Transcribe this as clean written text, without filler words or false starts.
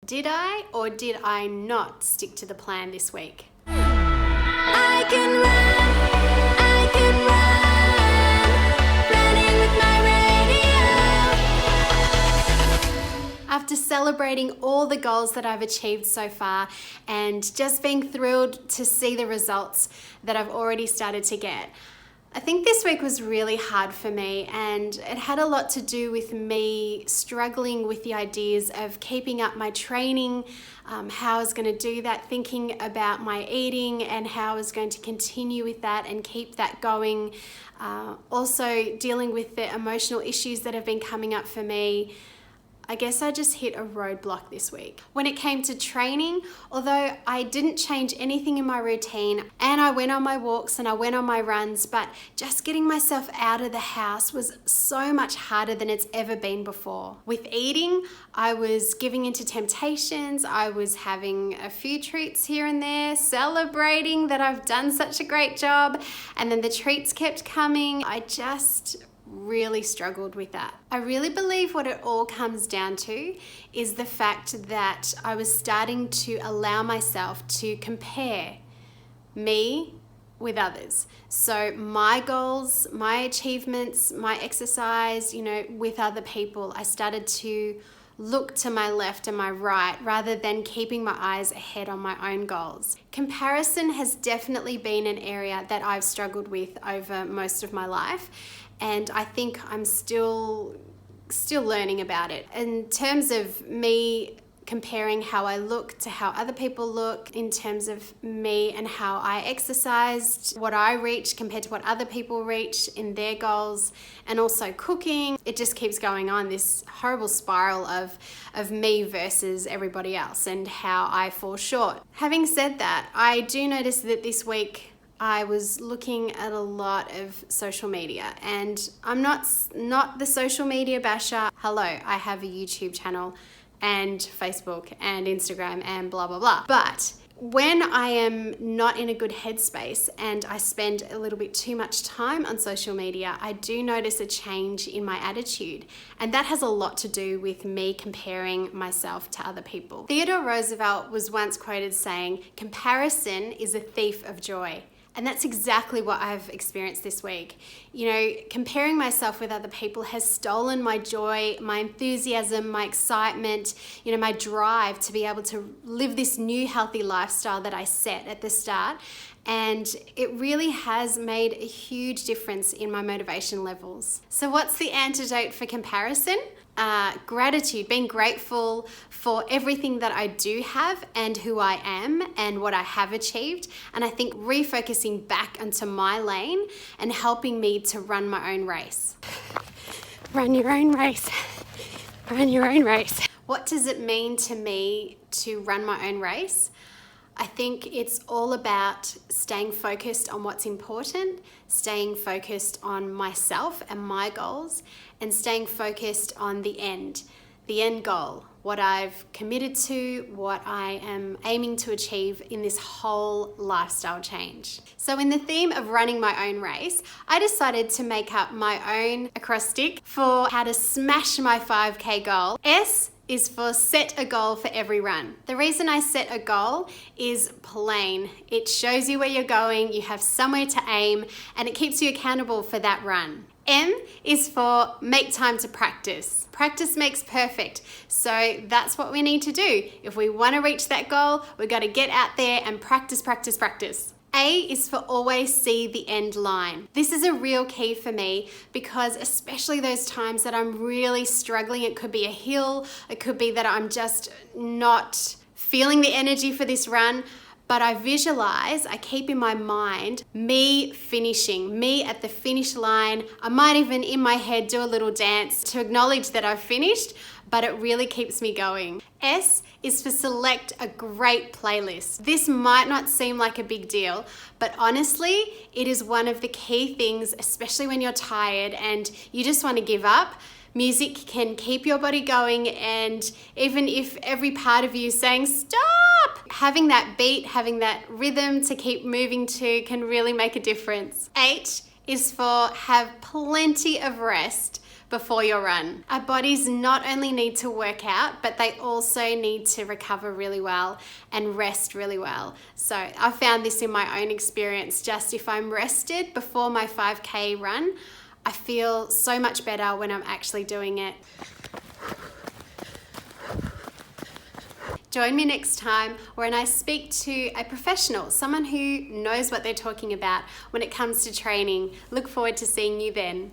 Did I or did I not stick to the plan this week? I can run, running with my radio. After celebrating all the goals that I've achieved so far and just being thrilled to see the results that I've already started to get, I think this week was really hard for me, and it had a lot to do with me struggling with the ideas of keeping up my training, how I was going to do that, thinking about my eating and how I was going to continue with that and keep that going. Also dealing with the emotional issues that have been coming up for me. I guess I just hit a roadblock this week. When it came to training, although I didn't change anything in my routine and I went on my walks and I went on my runs, but just getting myself out of the house was so much harder than it's ever been before. With eating, I was giving into temptations. I was having a few treats here and there, celebrating that I've done such a great job, and then the treats kept coming. I just really struggled with that. I really believe what it all comes down to is the fact that I was starting to allow myself to compare me with others. So my goals, my achievements, my exercise, with other people, I started to look to my left and my right rather than keeping my eyes ahead on my own goals. Comparison has definitely been an area that I've struggled with over most of my life, and I think I'm still learning about it. In terms of me comparing how I look to how other people look, in terms of me and how I exercised, what I reached compared to what other people reach in their goals, and also cooking, it just keeps going on, this horrible spiral of me versus everybody else and how I fall short. Having said that, I do notice that this week I was looking at a lot of social media, and I'm not the social media basher. Hello, I have a YouTube channel and Facebook and Instagram and blah, blah, blah. But when I am not in a good headspace and I spend a little bit too much time on social media, I do notice a change in my attitude. And that has a lot to do with me comparing myself to other people. Theodore Roosevelt was once quoted saying, "Comparison is a thief of joy." And that's exactly what I've experienced this week. Comparing myself with other people has stolen my joy, my enthusiasm, my excitement, my drive to be able to live this new healthy lifestyle that I set at the start. And it really has made a huge difference in my motivation levels. So what's the antidote for comparison? Gratitude, being grateful for everything that I do have and who I am and what I have achieved. And I think refocusing back onto my lane and helping me to run my own race. Run your own race. Run your own race. What does it mean to me to run my own race? I think it's all about staying focused on what's important, staying focused on myself and my goals, and staying focused on the end goal, what I've committed to, what I am aiming to achieve in this whole lifestyle change. So in the theme of running my own race, I decided to make up my own acrostic for how to smash my 5K goal. S is for set a goal for every run. The reason I set a goal is plain. It shows you where you're going, you have somewhere to aim, and it keeps you accountable for that run. M is for make time to practice. Practice makes perfect. So that's what we need to do. If we want to reach that goal, we've got to get out there and practice, practice, practice. A is for always see the end line. This is a real key for me because especially those times that I'm really struggling, it could be a hill, it could be that I'm just not feeling the energy for this run, but I visualize, I keep in my mind me finishing, me at the finish line. I might even in my head do a little dance to acknowledge that I've finished, but it really keeps me going. S is for select a great playlist. This might not seem like a big deal, but honestly, it is one of the key things, especially when you're tired and you just want to give up. Music can keep your body going, and even if every part of you is saying stop, having that beat, having that rhythm to keep moving to can really make a difference. H is for have plenty of rest, before your run. Our bodies not only need to work out, but they also need to recover really well and rest really well. So I found this in my own experience. Just if I'm rested before my 5K run, I feel so much better when I'm actually doing it. Join me next time when I speak to a professional, someone who knows what they're talking about when it comes to training. Look forward to seeing you then.